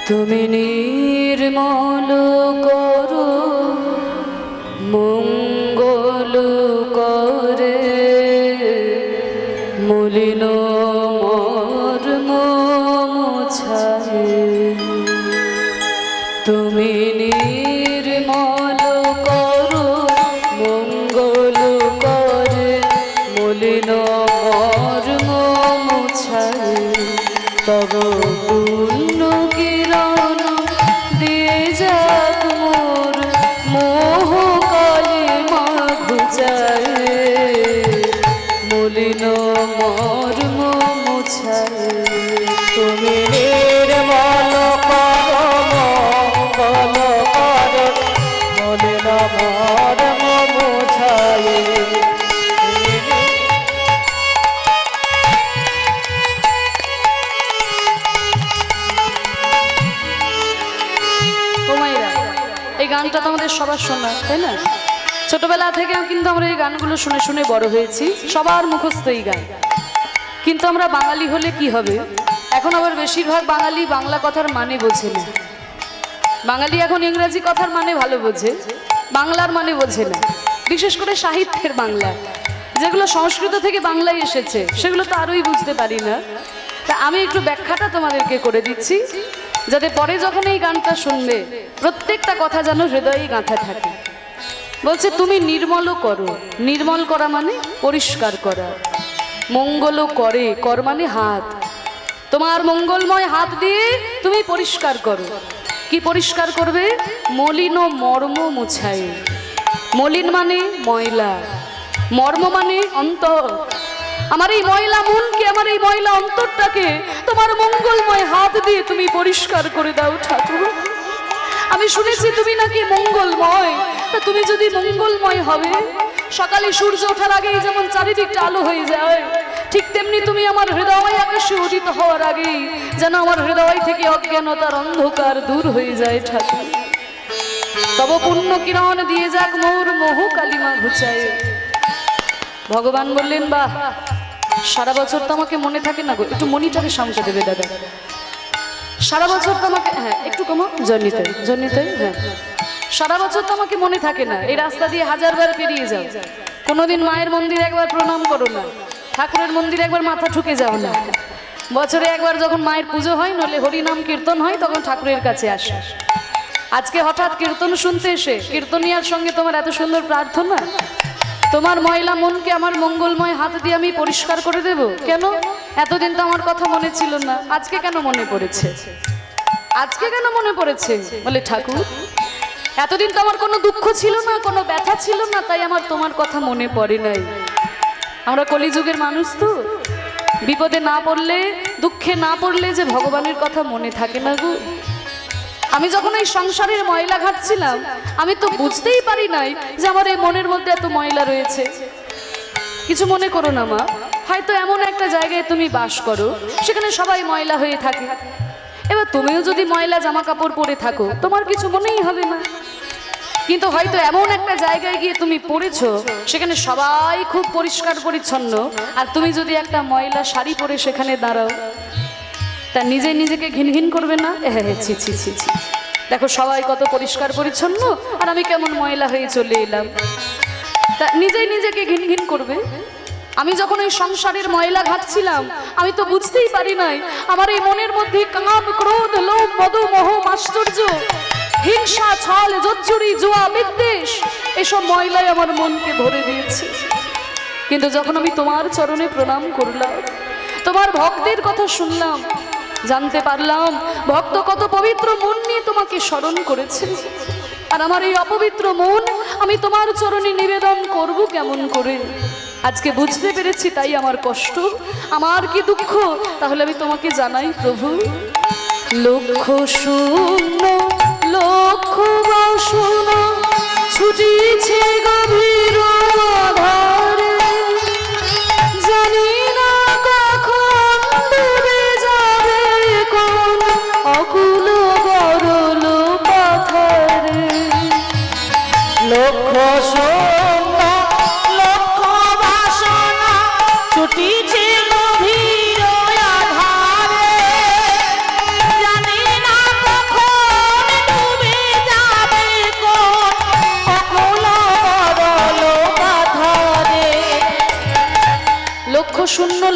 তুমি নির্মল করো মঙ্গল করে মলিন মর্ম মুছায়ে। তুমি নির্মল করো মঙ্গল করে মলিন মর্ম মুছায়ে। তব পূর্ণ কিরণ দিয়ে যাক মোর মোহ কালিমা ঘুচায়ে মলিন মর্ম মুছায়ে। তুমি নির্মল করো মঙ্গল করো মলিন মর্ম মুছায়ে। এই গানটা তো আমাদের সবার শোনা, তাই না? ছোটবেলা থেকে কিন্তু আমরা এই গানগুলো শুনে শুনে বড় হয়েছি, সবার মুখস্থ এই গান। কিন্তু আমরা বাঙালি হলে কি হবে, এখন আবার বেশিরভাগ বাঙালি বাংলা কথার মানে বোঝে না। বাঙালি এখন ইংরেজি কথার মানে ভালো বোঝে, বাংলার মানে বোঝে না। বিশেষ করে সাহিত্যের বাংলা, যেগুলো সংস্কৃত থেকে বাংলায় এসেছে, সেগুলো তো আরোই বুঝতে পারি না। তা আমি একটু ব্যাখ্যাটা তোমাদেরকে করে দিচ্ছি, যাতে পরে যখন এই গানটা শুনবে প্রত্যেকটা কথা যেন হৃদয়ে গাঁথা থাকে। বলছে তুমি নির্মল করো, নির্মল করা মানে পরিষ্কার করা, মঙ্গল করে, কর মানে হাত। তোমার মঙ্গলময় হাত দিয়ে তুমি পরিষ্কার করো। কি পরিষ্কার করবে? মলিন মর্ম মুছায়। মলিন মানে ময়লা, মর্ম মানে অন্তর। আমার এই ময়লা মনকে, আমার এই ময়লা অন্তরটাকে তোমার মঙ্গলময় হাত দিয়ে তুমি পরিষ্কার করে দাও ঠাকুর। আমি শুনেছি তুমি নাকি মঙ্গলময়, তা তুমি যদি মঙ্গলময় হবে, সকালে সূর্য ওঠার আগেই যেমন চারিদিকটা আলো হয়ে যায়, ঠিক তেমনি তুমি আমার হৃদয় আকাশে উদিত হওয়ার আগেই যেন আমার হৃদয় থেকে অজ্ঞানতার অন্ধকার দূর হয়ে যায় ঠাকুর। তব পুণ্য কিরণ দিয়ে যাক মোর মোহ কালিমা ঘুচায়। ভগবান বললেন, বাহ, সারা বছর তো আমাকে মনে থাকে না গো, একটু মনিটরে সামনে দেবে দাদা। সারা বছর তো আমাকে, হ্যাঁ একটু কমো, জন্নিতে জন্নিতে, হ্যাঁ, সারা বছর তো আমাকে মনে থাকে না। এই রাস্তা দিয়ে হাজারবার পেরিয়ে যাও, কোনোদিন মায়ের মন্দিরে একবার প্রণাম করো না, ঠাকুরের মন্দিরে একবার মাথা ঠুকে যাও না। বছরে একবার যখন মায়ের পুজো হয়, নলে হরিনাম কীর্তন হয়, তখন ঠাকুরের কাছে আসে। আজকে হঠাৎ কীর্তন শুনতে এসে কীর্তনিয়ার সঙ্গে তোমার এত সুন্দর প্রার্থনা। তোমার ময়লা মনকে আমার মঙ্গলময় হাত দিয়ে আমি পরিষ্কার করে দেব। কেন? এতদিন তো আমার কথা মনে ছিল না, আজকে কেন মনে পড়েছে? আজকে কেন মনে পড়েছে? বলে ঠাকুর, এতদিন তো আমার কোনো দুঃখ ছিল না, কোনো ব্যথা ছিল না, তাই আমার তোমার কথা মনে পড়ে নাই। আমরা কলিযুগের মানুষ তো, বিপদে না পড়লে, দুঃখে না পড়লে যে ভগবানের কথা মনে থাকে না গো। আমি যখন এই সংসারের ময়লা ঘাটছিলাম, আমি তো বুঝতেই পারি নাই যে আমার এই মনের মধ্যে এত ময়লা রয়েছে। কিছু মনে করো না মা, হয়তো এমন একটা জায়গায় তুমি বাস করো, সেখানে সবাই ময়লা হয়ে থাকে। এবার তুমিও যদি ময়লা জামা কাপড় পরে থাকো, তোমার কিছু মনেই হবে না। কিন্তু হয়তো এমন একটা জায়গায় গিয়ে তুমি পড়েছো, সেখানে সবাই খুব পরিষ্কার পরিচ্ছন্ন, আর তুমি যদি একটা ময়লা শাড়ি পরে সেখানে দাঁড়াও, তা নিজে নিজেকে ঘিনঘিন করবে না? হ্যাঁ, ছি ছি ছি ছি, দেখো সবাই কত পরিষ্কার পরিচ্ছন্ন, আর আমি কেমন ময়লা হয়ে চলে এলাম। তা নিজেই নিজেকে ঘিনঘিন করবে। আমি যখন এই সংসারের ময়লা ঘাটছিলাম, আমি তো বুঝতেই পারি নাই আমার এই মনের মধ্যে কাম, ক্রোধ, লোভ, মদ, মোহ, আশ্চর্য, হিংসা, ছল, জজ্জুরি, জুয়া, বিদ্বেষ, এসব ময়লাই আমার মনকে ভরে দিয়েছে। কিন্তু যখন আমি তোমার চরণে প্রণাম করলাম, তোমার ভক্তের কথা শুনলাম, জানতে পারলাম ভক্ত কত পবিত্র মন নিয়ে তোমাকে স্মরণ করেছে। আর আমার এই অপবিত্র মন আমি তোমার চরণে নিবেদন করব কেমন করে? আজকে বুঝতে পেরেছি, তাই আমার কষ্ট, আমার কি দুঃখ। তাহলে আমি তোমাকে জানাই প্রভু, লক্ষ শূন্য লক্ষ বাসনা ছুটিছে গভীর আধারে, জানি না কখন ডুবে যাবে কোন অকুল গরল পাথরে। লক্ষ শূন্য লক্ষ বাসনা ছুটিছে গভীর আধারে, জানি না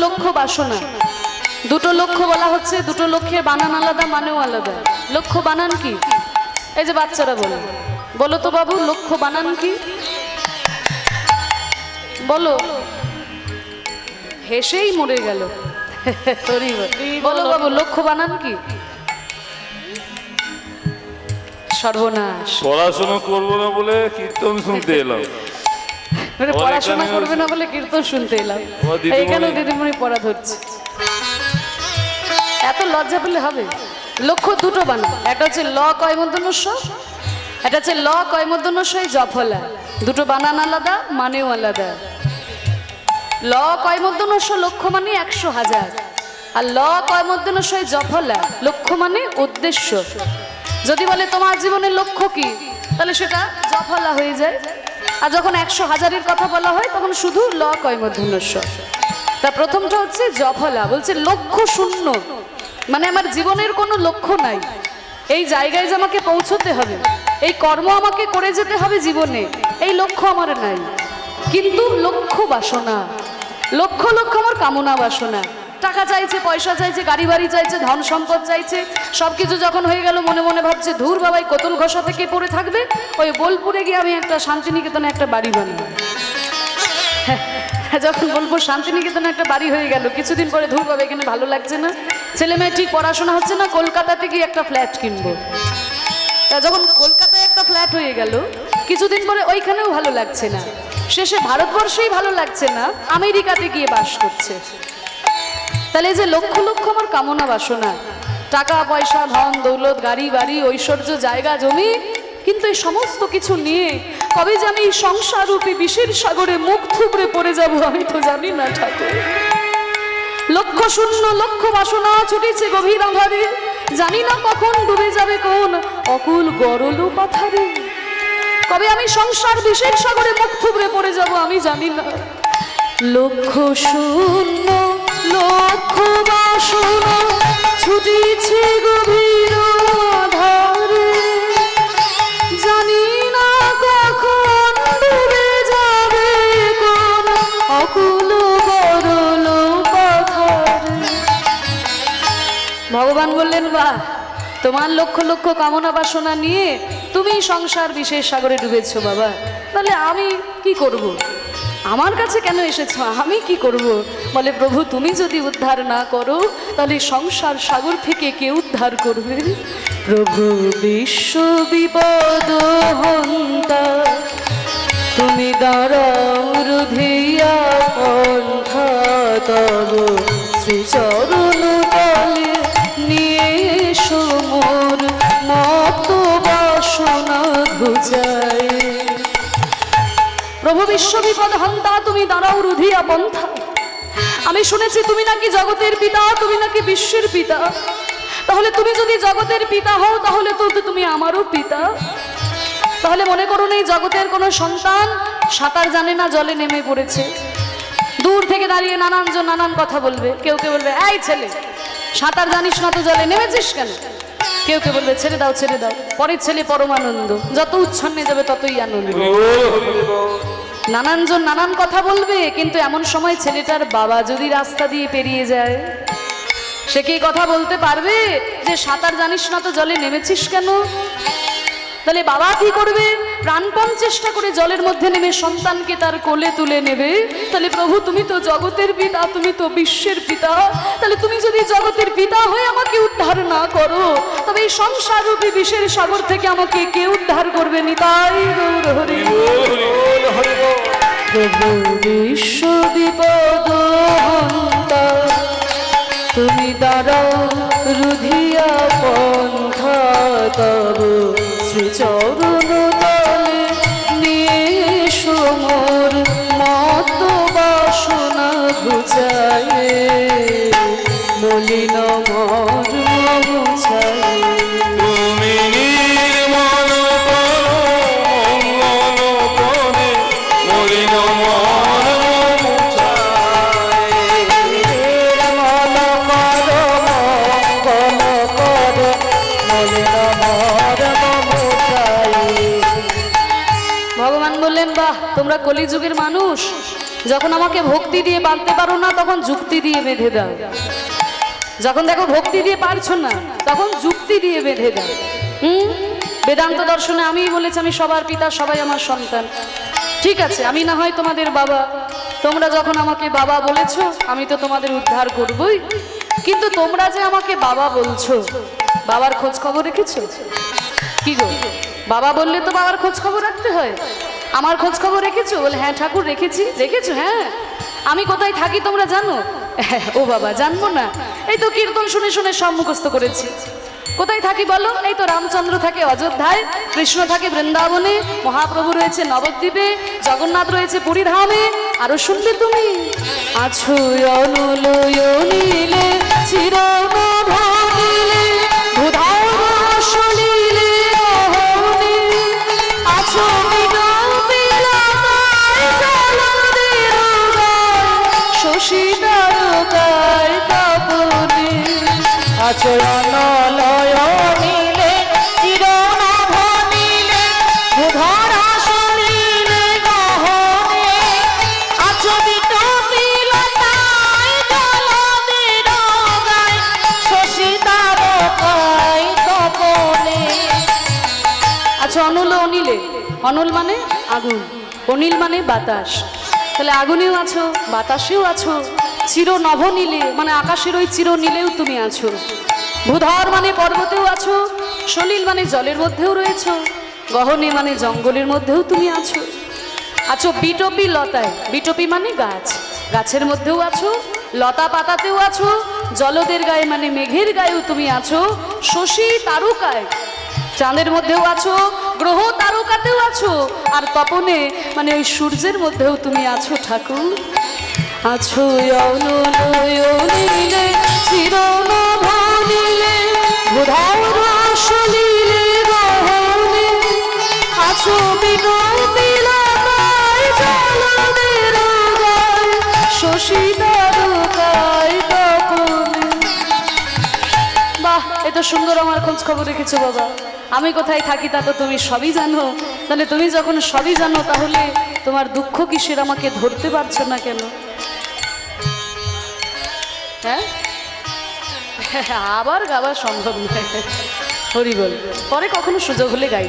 লক্ষ্য বাসনা। দুটো লক্ষ্য বলা হচ্ছে, দুটো লক্ষ্যের বানান আলাদা, মানেও আলাদা। লক্ষ্য বানান কি? এই যে বাচ্চারা বলো, বলো তো বাবু, লক্ষ্য বানান কি? বলো। হেসেই মরে গেল। বলো বাবু, লক্ষ্য বানান কি? সর্বনাশ। পড়াশোনা করবো না বলে কীর্তন শুনতে এলাম। মানে পড়াশোনা করবে না বলে কীর্তন শুনতে এলাম। এইখানে দিদিমণি পড়া ধরছে। এত লজ্জা পেলে হবে? লক্ষ্য দুটো বানান, একটা হচ্ছে ল কয় মূর্ধন্য ষ, এটা হচ্ছে ল কয় মূর্ধন্য ষ জফলা। দুটো বানান আলাদা, মানেও আলাদা। ল কয় মূর্ধন্য ষ লক্ষ্য মানে 100,000, আর ল কয় মূর্ধন্য ষ জফলা লক্ষ্য মানে উদ্দেশ্য। যদি বলে তোমার জীবনের লক্ষ্য কি, তাহলে সেটা জফলা হয়ে যায়। আর যখন 100,000-এর কথা বলা হয় তখন শুধু ল কয় মূর্ধন্য ষ। তা প্রথমটা হচ্ছে জফলা, বলছে লক্ষ্য শূন্য, মানে আমার জীবনের কোনো লক্ষ্য নাই। এই জায়গায় যে আমাকে পৌঁছতে হবে, এই কর্ম আমাকে করে যেতে হবে জীবনে, এই লক্ষ্য আমার নাই। কিন্তু লক্ষ্য বাসনা, লক্ষ্য লক্ষ্য আমার কামনা বাসনা। টাকা চাইছে, পয়সা চাইছে, গাড়ি বাড়ি চাইছে, ধন সম্পদ চাইছে। সবকিছু যখন হয়ে গেল মনে মনে ভাবছে ধুর বাবাই কোতুল ঘষা থেকে পড়ে থাকবে, ওই বোলপুরে গিয়ে আমি একটা শান্তিনিকেতনে একটা বাড়ি বানাবো। যখন বলবো শান্তিনিকেতনে একটা বাড়ি হয়ে গেল, কিছুদিন পরে ধুর বাবা এখানে ভালো লাগছে না, ছেলে মেয়ে ঠিক পড়াশোনা হচ্ছে না, কলকাতাতে গিয়ে একটা ফ্ল্যাট কিনবো। তা যখন কলকাতায় একটা ফ্ল্যাট হয়ে গেল, কিছুদিন পরে ওইখানেও ভালো লাগছে না, শেষে ভারতবর্ষেই ভালো লাগছে না, আমেরিকাতে গিয়ে বাস করছে। তাহলে এই যে লক্ষ লক্ষ আমার কামনা বাসনা, টাকা পয়সা, ধন দৌলত, গাড়ি বাড়ি, ঐশ্বর্য, জায়গা জমি, কিন্তু এই সমস্ত কিছু নিয়ে কবে যে আমি এই সংসার রূপী বিষের সাগরে মুখ থুবড়ে পড়ে যাব আমি তো জানি না ঠাকুর। লক্ষ্য শূন্য লক্ষ্য বাসনা ছুটেছে গভীর আঁধারে, জানি না কখন ডুবে যাবে কোন অকুল গরল পাথারে। কবে আমি সংসার বিষের সাগরে মুখ থুবড়ে পড়ে যাব আমি জানি না। লক্ষ্য শূন্য লক্ষ্য বাসনা ছুটেছে গভীর আঁধারে, জানি না কখন ডুবে যাবে কোন অকুল গরল পাথারে। ভগবান বললেন, বাহ, তোমার লক্ষ লক্ষ কামনা বাসনা নিয়ে তুমি সংসার বিশেষ সাগরে ডুবেছো বাবা, তাহলে আমি কি করব? আমার কাছে কেন এসেছো? আমি কি করব? বলে, প্রভু তুমি যদি উদ্ধার না করো তাহলে সংসার সাগর থেকে কে উদ্ধার করবে? প্রভু বিশ্ব বিপদ হন্তা, তুমি দাঁড়াও রুধিয়া পন্থা তব শ্রীচরণ তলে নিয়ে এসো মোর মত বাসনা ঘুচায়। প্রভু বিশ্ব বিপদ হন্তা, তুমি দাঁড়াও রুধিয়া পন্থা। আমি শুনেছি তুমি নাকি জগতের পিতা, তুমি নাকি বিশ্বের পিতা। তাহলে তুমি যদি জগতের পিতা হও তাহলে তো তুমি আমারও পিতা। তাহলে মনে করুন এই জগতের কোনো সন্তান সাঁতার জানে না, জলে নেমে পড়েছে, দূর থেকে দাঁড়িয়ে নানানজন নানান কথা বলবে। কেউ কেউ বলবে, এই ছেলে সাঁতার জানিস না তো জলে নেমেছিস কেন? কেউ কেউ বলবে, ছেড়ে দাও ছেড়ে দাও। পরের ছেলে পরমানন্দ, যত উচ্ছন্নে যাবে ততই আনন্দ। নানানজন নানান কথা বলবে, কিন্তু এমন সময় ছেলেটার বাবা যদি রাস্তা দিয়ে পেরিয়ে যায়, সে কি কথা বলতে পারবে যে সাঁতার জানিস না তো জলে নেমেছিস কেন? তাহলে বাবা কি করবে? প্রাণপণ চেষ্টা করে জলের মধ্যে নেমে সন্তানকে তার কোলে তুলে নেবে। তাহলে প্রভু তুমি তো জগতের পিতা, তুমি তো বিশ্বের পিতা, তাহলে তুমি যদি জগতের পিতা হয়ে আমাকে উদ্ধার না করো তবে এই সংসার রূপী বিষের সাগর থেকে আমাকে কে উদ্ধার করবে? নিতাই গৌর হরি প্রভু বিশ্ব বিপদ হন্তা, তুমি দাঁড়াও রুধিয়া পন্থা তব শ্রীচরণ তলে নিয়ে এসো মোর মত বাসনা ঘুচায়ে, মলিন মর্ম মুছায়ে। তুমি নির্মল করো মঙ্গল করে, মলিন মর্ম মুছায়ে। নির্মল করো মঙ্গল করে, মলিন মর্ম মুছায়ে। ভগবান বললেন, বাহ, তোমরা কলিযুগের মানুষ, যখন আমাকে ভক্তি দিয়ে বাঁধতে পারো না তখন যুক্তি দিয়ে বেঁধে দাও, যখন দেখো ভক্তি দিয়ে পারছো না তখন যুক্তি দিয়ে বেঁধে দাও। বেদান্ত দর্শনে আমিই বলেছি আমি সবার পিতা, সবাই আমার সন্তান। ঠিক আছে, আমি না হয় তোমাদের বাবা, তোমরা যখন আমাকে বাবা বলেছো আমি তো তোমাদের উদ্ধার করবই, কিন্তু তোমরা যে আমাকে বাবা বলছো, বাবার খোঁজ খবর রেখেছো? কি গো, বাবা বললে তো বাবার খোঁজ খবর রাখতে হয়। আমার খোঁজ খবর রেখেছো? বলে হ্যাঁ ঠাকুর রেখেছি। রেখেছো? হ্যাঁ। আমি কোথায় থাকি তোমরা জানো? ও বাবা, জানবো না? এই তো কীর্তন শুনে শুনে সব মুখস্থ করেছি। কোথায় থাকি বলো? এই তো রামচন্দ্র থাকে অযোধ্যায়, কৃষ্ণ থাকে বৃন্দাবনে, মহাপ্রভু রয়েছে নবদ্বীপে, জগন্নাথ রয়েছে পুরীধামে। আরো শুনবে তুমি? আছো অনুলয়নীলে চিরনভনীলে ধুধারসলীলে অহনে, আছো বিগপিলতায় জলদের গায়, শশী তারকায় তপনে। আচরণ লয় নীলে চিরনভনীলে ধরা শরীরে গহনে, আচরিত বিলতায় জলদের গায়, শশী তারকায় তপনে। আচ্ছা, অনল অনিলে, অনল মানে আগুন, অনিল মানে বাতাস। তাহলে আগুনেও আছো, বাতাসেও আছো, চির নভনীলে মানে আকাশের ওই চির নীলেও তুমি আছো, ভূধর মানে পর্বতেও আছো, সলিল মানে জলের মধ্যেও রয়েছো, গহনে মানে জঙ্গলের মধ্যেও তুমি আছো। আছো বিটপি লতায়, বিটপি মানে গাছ, গাছের মধ্যেও আছো, লতা পাতাতেও আছো, জলদের গায়ে মানে মেঘের গায়েও তুমি আছো, শশী তারকায় চাঁদের মধ্যেও আছো, গ্রহ তারকাতেও আছো, আর তপনে মানে ওই সূর্যের মধ্যেও তুমি আছো ঠাকুর। আছো অনুলয়নীলে চিরনভনীলে ধুধারসলীলে গহনে, আছো বিগপিলতায় জলদের গায়, শশী তারকায় তপনে। বাহ, এ তো সুন্দর আমার খোঁজ খবর রেখেছো বাবা। আমি কোথায় থাকি তা তো তুমি সবই জানো। তাহলে তুমি যখন সবই জানো তাহলে তোমার দুঃখ কিসের, আমাকে ধরতে পারছো না কেন? হ্যাঁ, আবার গাওয়া সম্ভব নয়, হরি বল, পরে কখনো সুযোগ হলে গাই।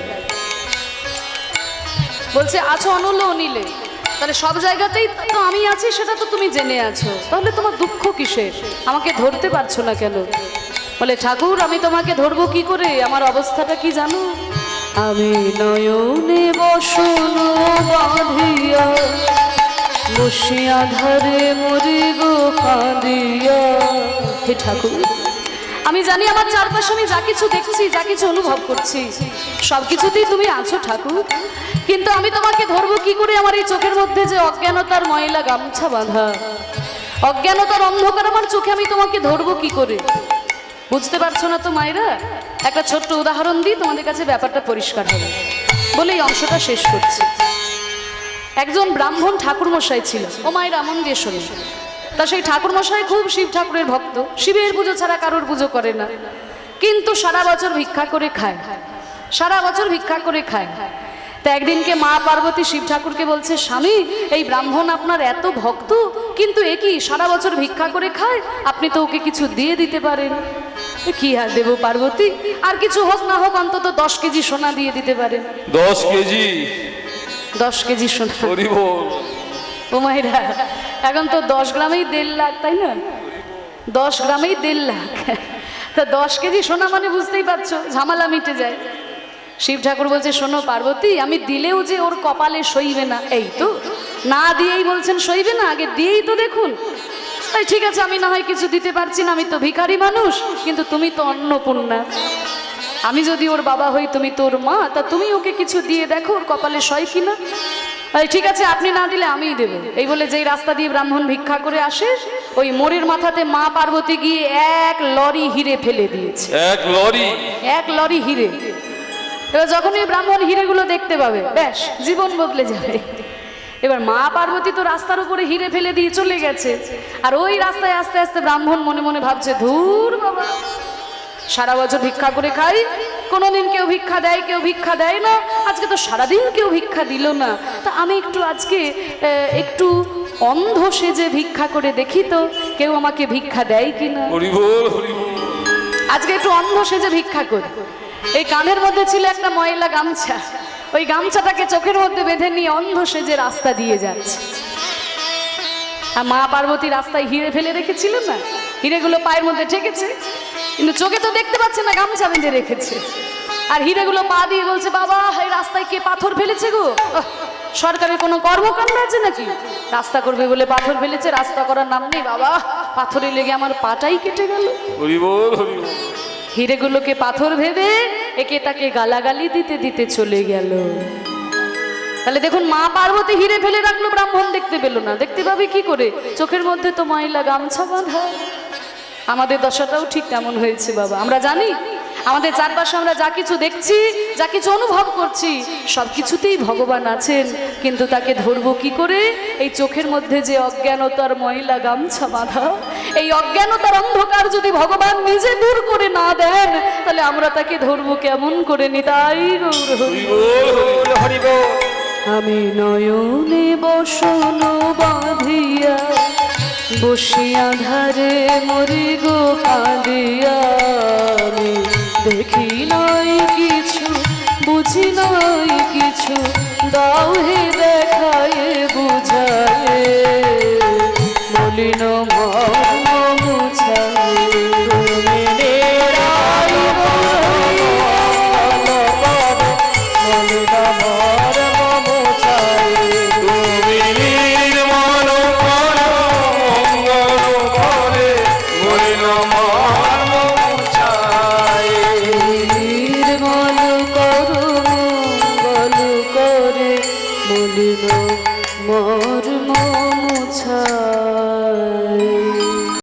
বলছে আছো অনল অনিলে, তাহলে সব জায়গাতেই তো আমি আছি সেটা তো তুমি জেনে আছো, তাহলে তোমার দুঃখ কিসের, আমাকে ধরতে পারছো না কেন? বলে ঠাকুর আমি তোমাকে ধরবো কি করে, আমার অবস্থাটা কি জানো? আমি নয়নে বসন বাঁধিয়া বসিয়া ধারে মরি গো কাঁদিয়া। হে ঠাকুর, আমি জানি আমার চারপাশে আমি যা কিছু দেখছি, যা কিছু অনুভব করছি, সব কিছুতেই তুমি আছো ঠাকুর, কিন্তু আমি তোমাকে ধরবো কি করে? আমার এই চোখের মধ্যে যে অজ্ঞানতার ময়লা গামছা বাঁধা, অজ্ঞানতার অন্ধকার আমার চোখে, আমি তোমাকে ধরবো কি করে? বুঝতে পারছো না তো মায়েরা? একটা ছোট্ট উদাহরণ দিই, তোমাদের কাছে ব্যাপারটা পরিষ্কার হবে বলে এই অংশটা শেষ করছি। একজন ব্রাহ্মণ ঠাকুরমশাই ছিল, ও মায়েরা মন দিয়ে শোনে। তা সেই ঠাকুরমশাই খুব শিব ঠাকুরের ভক্ত, শিবের পুজো ছাড়া কারোর পুজো করে না, কিন্তু সারা বছর ভিক্ষা করে খায়, সারা বছর ভিক্ষা করে খায়। তা একদিনকে মা পার্বতী শিব ঠাকুরকে বলছে, স্বামী এই ব্রাহ্মণ আপনার এত ভক্ত, কিন্তু এ কি সারা বছর ভিক্ষা করে খায়, আপনি তো ওকে কিছু দিয়ে দিতে পারেন। কি আর দেবো পার্বতী, আর কিছু হোক না হোক অন্তত 10 কেজি সোনা দিয়ে দিতে পারেন। 10 কেজি? 10 কেজি সোনা? হরি বল। ও মায়েরা, এখন তো 10 গ্রামেই 1.5 লাখ, তাই না? 10 গ্রামেই 1.5 লাখ, তা 10 কেজি সোনা মানে বুঝতেই পারছো ঝামেলা মিটে যায়। শিব ঠাকুর বলছে, শোনো পার্বতী, আমি দিলেও যে ওর কপালে সইবে না, এই তো না দিয়েই বলছেন সইবে না, আগে দিয়েই তো দেখুন। তাই ঠিক আছে, আমি না হয় কিছু দিতে পারছি না, আমি তো ভিখারি মানুষ, কিন্তু তুমি তো অন্নপূর্ণা, আমি যদি ওর বাবা হই, তুমি তোর মা, তা তুমি ওকে কিছু দিয়ে দেখো ওর কপালে সয় কিনা। ঠিক আছে, আপনি না দিলে আমিই দেব। এই বলে যেই রাস্তা দিয়ে ব্রাহ্মণ ভিক্ষা করে আসে, ওই মোড়ের মাথাতে মা পার্বতী গিয়ে 1 লরি হিরে ফেলে দিয়েছে। 1 লরি? 1 লরি হিরে। এবার যখন এই ব্রাহ্মণ হিরেগুলো দেখতে পাবে, ব্যাস জীবন বদলে যাবে। এবার মা পার্বতী তো রাস্তার উপরে হিরে ফেলে দিয়ে চলে গেছে, আর ওই রাস্তায় আস্তে আস্তে ব্রাহ্মণ মনে মনে ভাবছে, ধুর বাবা, সারা বছর ভিক্ষা করে খাই, কোনোদিন কেউ ভিক্ষা দেয়, কেউ ভিক্ষা দেয় না, আজকে তো সারাদিন কেউ ভিক্ষা দিল না, তা আমি একটু আজকে একটু অন্ধ সেজে ভিক্ষা করে দেখি তো কেউ আমাকে ভিক্ষা দেয় কিনা। হরি বল হরি বল। আজকে একটু অন্ধ সেজে ভিক্ষা করি। এই কানের মধ্যে ছিল একটা ময়লা গামছা, ওই গামছাটাকে চোখের মধ্যে বেঁধে নিয়ে অন্ধ সেজে রাস্তা দিয়ে যাচ্ছে। আর মা পার্বতী রাস্তায় হিরে ফেলে রেখেছিলেন না, হিরেগুলো পায়ের মধ্যে ঠেকেছে, কিন্তু চোখে তো দেখতে পাচ্ছে না, গামছা বেঁধে রেখেছে। আর হিরেগুলো পা দিয়ে বলছে, বাবা এই রাস্তায় কে পাথর ফেলেছে গো? সরকারের কোনো কর্মকাণ্ড আছে নাকি? রাস্তা করবে বলে পাথর ফেলেছে, রাস্তা করার নাম নেই। বাবা পাথরে লেগে আমার পাটাই কেটে গেল। হরি বল হরি বল। হিরেগুলোকে পাথর ভেবে একে তাকে গালাগালি দিতে দিতে চলে গেল। তাহলে দেখুন, মা পার্বতী হিরে ফেলে রাখলো, ব্রাহ্মণ দেখতে পেল না। দেখতে পাবে কি করে? চোখের মধ্যে তো ময়লা গামছা বাঁধা। আমাদের দশাটাও ঠিক তেমন হয়েছে বাবা। আমরা জানি আমাদের চারপাশে আমরা যা কিছু দেখছি, যা কিছু অনুভব করছি, সব কিছুতেই ভগবান আছেন, কিন্তু তাকে ধরবো কি করে? এই চোখের মধ্যে যে অজ্ঞানতার ময়লা গামছা বাঁধা, এই অজ্ঞানতার অন্ধকার যদি ভগবান নিজে দূর করে না দেন, তাহলে আমরা তাকে ধরবো কেমন করে? নিতাই গৌর হরি বল হরি বল। আমি নয়নে বসন বাঁধিয়া বসিয়া ধারে মরি গো কাঁদিয়া, আমি দেখি নাই কিছু, বুঝি নাই কিছু, দাও হে দেখায় বুঝায়, মলিন মর্ম মুছায়, তুমি নিরাই মলিন মর্ম মুছায়, তুমি নির্মল করো মঙ্গল করে, মলিন মর্ম মুছায়। নির্মল করো মঙ্গল করে, মলিন মর্ম মুছায়।